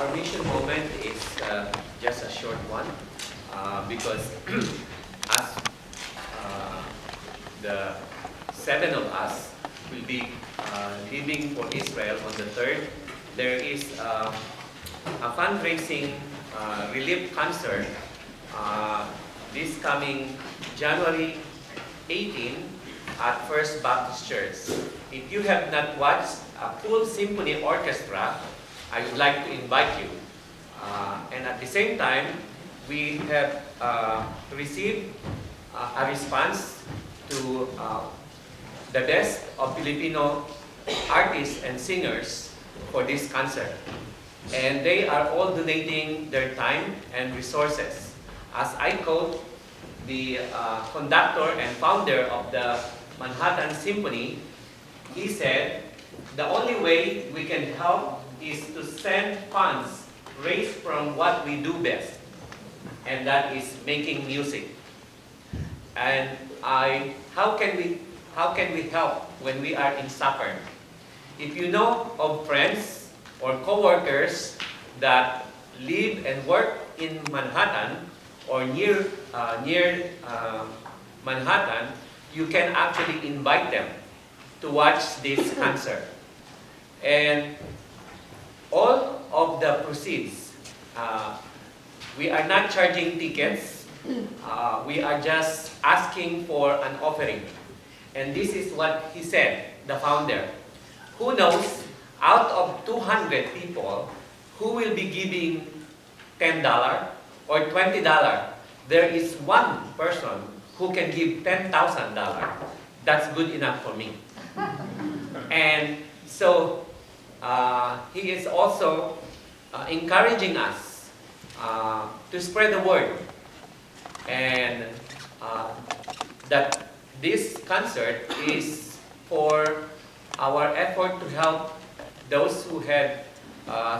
Our mission moment is just a short one because as the 7 of us will be leaving for Israel on the 3rd, there is a fundraising relief concert this coming January 18 at First Baptist Church. If you have not watched a full symphony orchestra, I would like to invite you. And at the same time, we have received a response to the best of Filipino artists and singers for this concert. And they are all donating their time and resources. As I quote the conductor and founder of the Manhattan Symphony, he said, "The only way we can help is to send funds raised from what we do best, and that is making music." And how can we help when we are in suffering? If you know of friends or co-workers that live and work in Manhattan or near Manhattan, you can actually invite them to watch this concert. And all of the proceeds, we are not charging tickets. We are just asking for an offering. And this is what he said, the founder. Who knows, out of 200 people who will be giving $10 or $20, there is one person who can give $10,000. That's good enough for me. And so he is also encouraging us to spread the word, and that this concert is for our effort to help those who had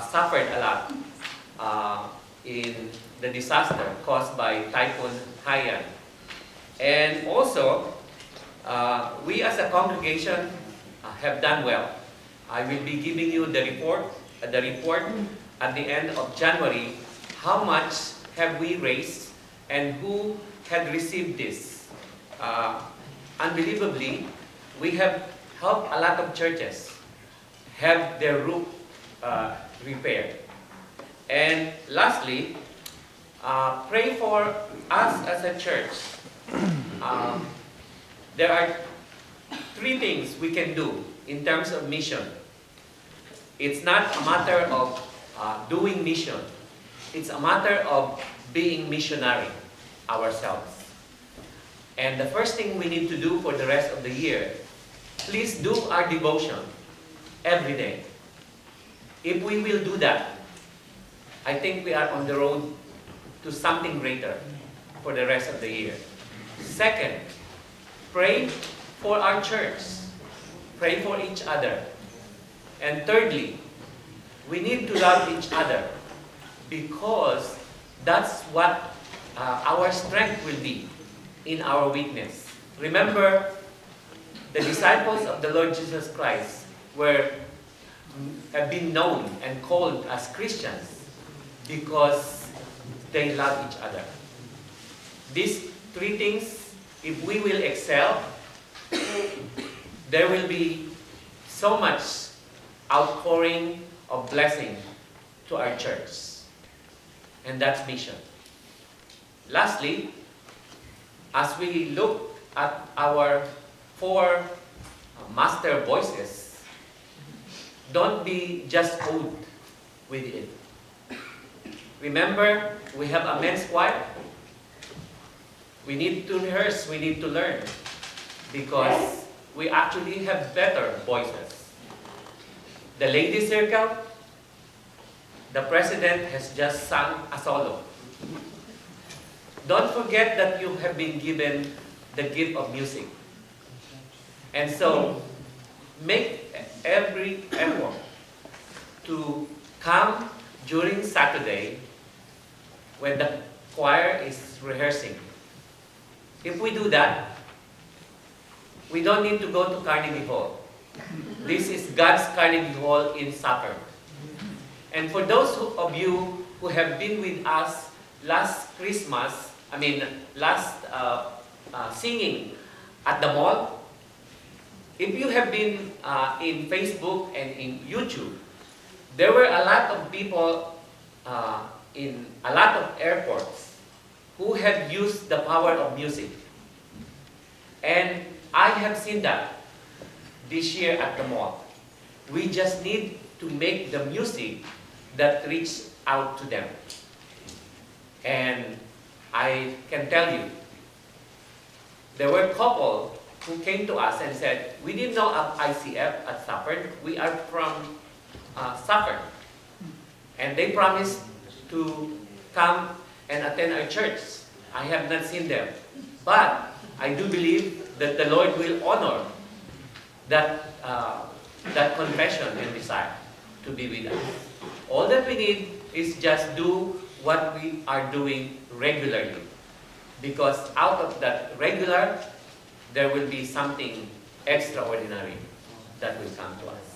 suffered a lot in the disaster caused by Typhoon Haiyan. And also, we as a congregation have done well. I will be giving you the report at the end of January, how much have we raised and who had received this. Unbelievably, we have helped a lot of churches have their roof repaired. And lastly, pray for us as a church. There are 3 things we can do in terms of mission. It's not a matter of doing mission. It's a matter of being missionary ourselves. And the first thing we need to do for the rest of the year, please do our devotion every day. If we will do that, I think we are on the road to something greater for the rest of the year. Second, pray for our church. Pray for each other. And thirdly, we need to love each other, because that's what our strength will be in our weakness. Remember, the disciples of the Lord Jesus Christ have been known and called as Christians because they love each other. These 3 things, if we will excel, there will be so much outpouring of blessing to our church. And that's mission. Lastly, as we look at our 4 master voices, don't be just caught with it. Remember, we have a men's choir. We need to rehearse, we need to learn, because we actually have better voices. The ladies' circle, the president has just sung a solo. Don't forget that you have been given the gift of music. And so, make every effort to come during Saturday when the choir is rehearsing. If we do that, we don't need to go to Carnegie Hall. This is God's Carnegie Hall in Saturn. And for those of you who have been with us last Christmas, singing at the mall, if you have been in Facebook and in YouTube, there were a lot of people in a lot of airports who have used the power of music. And I have seen that this year at the mall. We just need to make the music that reaches out to them. And I can tell you, there were a couple who came to us and said, we didn't know of ICF at Stafford. We are from Stafford. And they promised to come and attend our church. I have not seen them. But I do believe that the Lord will honor that confession and desire to be with us. All that we need is just do what we are doing regularly. Because out of that regular, there will be something extraordinary that will come to us.